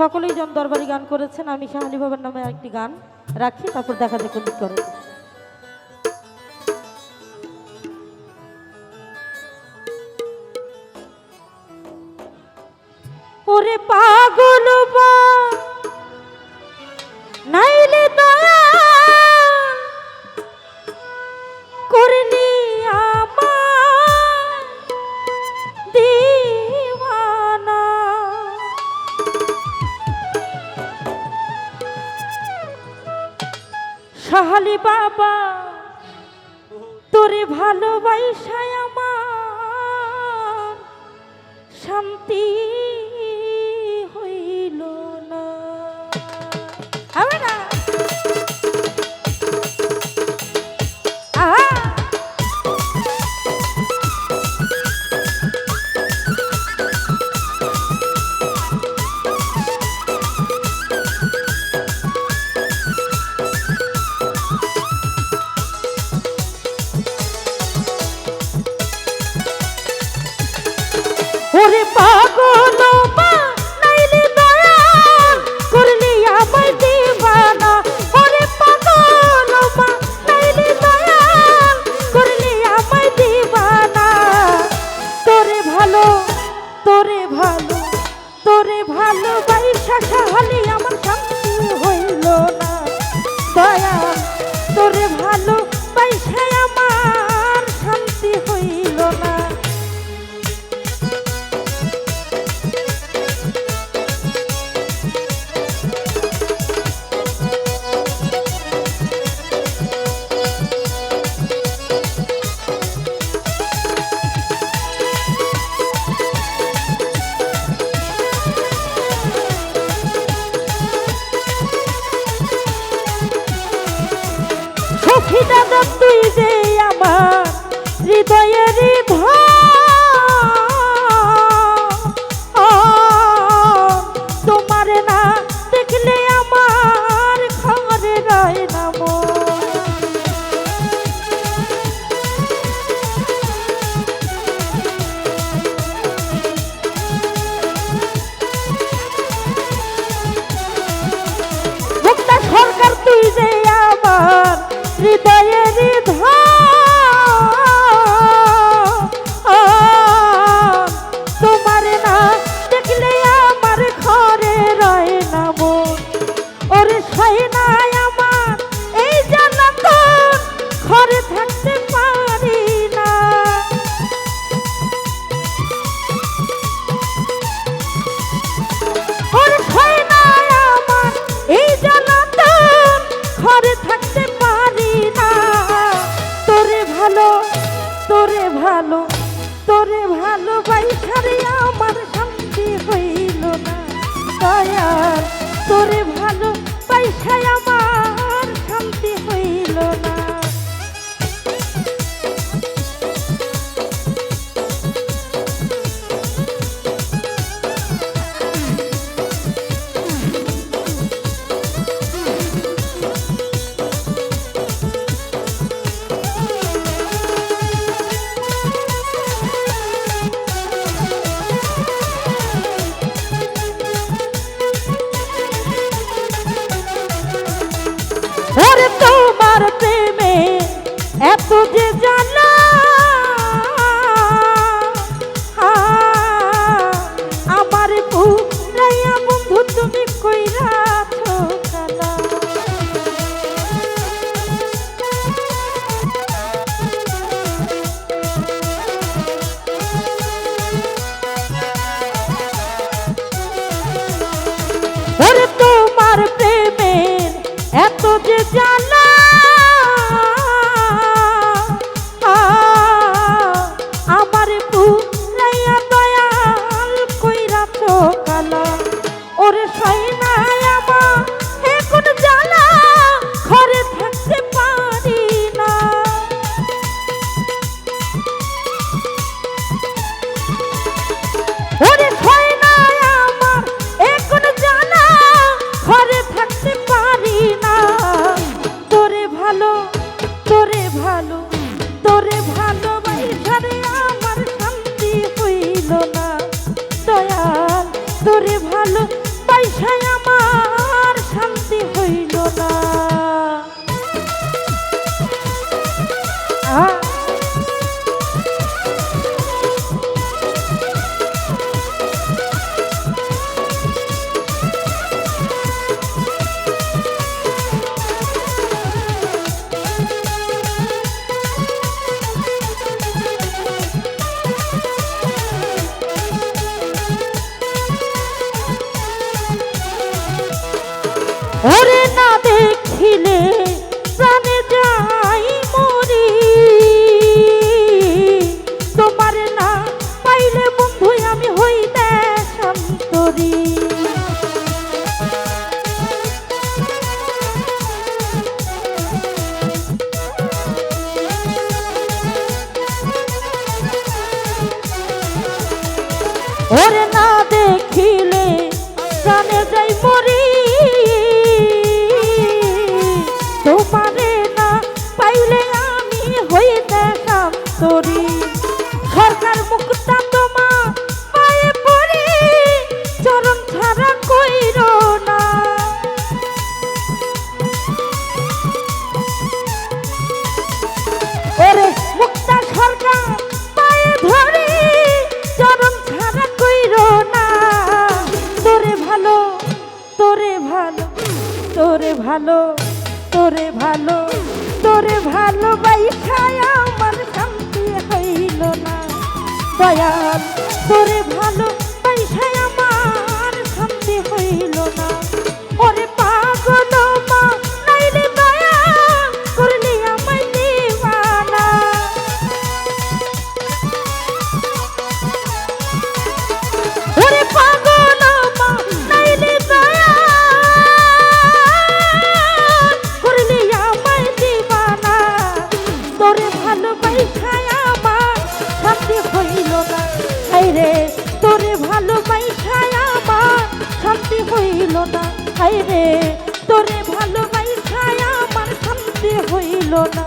সকলেই জন দরবারি গান করেছেন। আমি শাহালি বাবার নামে একটি গান রাখি, তারপর দেখা যাক কোন দিক করে। ওরে পাগল বা নাইলে দয়া করলি আমার দিওয়ানা, শাহালি বাবা তোরে ভালোবাসায় আমার শান্তি হইল না। হবে না ওরে পাগল মা নাইলে দয়া করলি আমায় দিওয়ানা, ওরে পাগল মা নাইলে দয়া করলি আমায় দিওয়ানা। তোরে ভালো তোরে ভালো তোরে ভালোবাসা শাহালি আমার শান্তি হইল না দয়া, তোরে ভালোবাসা আমার শান্তি হইল না। সখী দাদা তুই যে আমার হৃদয়ের তোমার না দেখলে আমার ঘরে রয় না মন। মুক্তা সরকার তুই যে আমার হৃদয়ের তোমার না দেখলে আমার ঘরে রয় না মন। ওরে সয় নাই আমার এই জ্বালাতন, ঘরে থাকতে পারি না। ওরে সয় নাই আমার এই জ্বালাতন, ঘরে থাকতে পারি না। তোরে ভালো তোরে ভালো তোরে ভালোবাসারে আমার শান্তি হইল না দয়াল, তোরে ভালোবাসায় আমার শান্তি হইল না। ওরে তোমার প্রেমে এত যে জানা আমার পুরাইয়া বন্ধু তুমি কইরাছো কালা। ওরে তোমার প্রেমের এত যে জানা আমার পুরাইয়া দয়াল কইরাছো কালা। ওরে সয় নাই আমার এখন জ্বালা, ঘরে থাকতে পারি না। ওরে সয় নাই আমার এখন জ্বালা, ঘরে থাকতে পারি না। তোরে ভালো তোরে ভালো তোরে ভালোবাসারে আমার শান্তি হইল না দয়াল, তোরে ভালোবাসা পয়সায় আমার শান্তি হইল না। ওরে না দেখিলে প্রাণে যাই মরি, তোমার না পাইলে বন্ধু আমি হই দেশান্তরী। ওরে না দেখিলে প্রাণে যাই মরি, তোমারে না পাইলে আমি হই দেশান্তরী। সরকার মুক্তা তোমার পায়ে পড়ি, চরণ ছাড়া কইর না। ওরে মুক্তা সরকার পায়ে ধরি, চরণ ছাড়া কইর না। তোরে ভালো তোরে ভালো তোরে ভালো তোরে ভালো তোরে ভালোবাসায় আমার শান্তি হইল না। দয়াল তোরে ভালোবাসায় আমার শান্তি হইল না। ওরে পাগল মা নাইলে দয়া করলি আমায় দিবানা। ওরে পাগল মা নাইলে দয়া করলি আমায় দিবানা। তোরে ভালোবাসায় আমার শান্তি হইল না। হায়রে তোরে ভালোবাসায় আমার শান্তি হইল না। হায়রে তোরে ভালোবাসায় আমার শান্তি হইল না।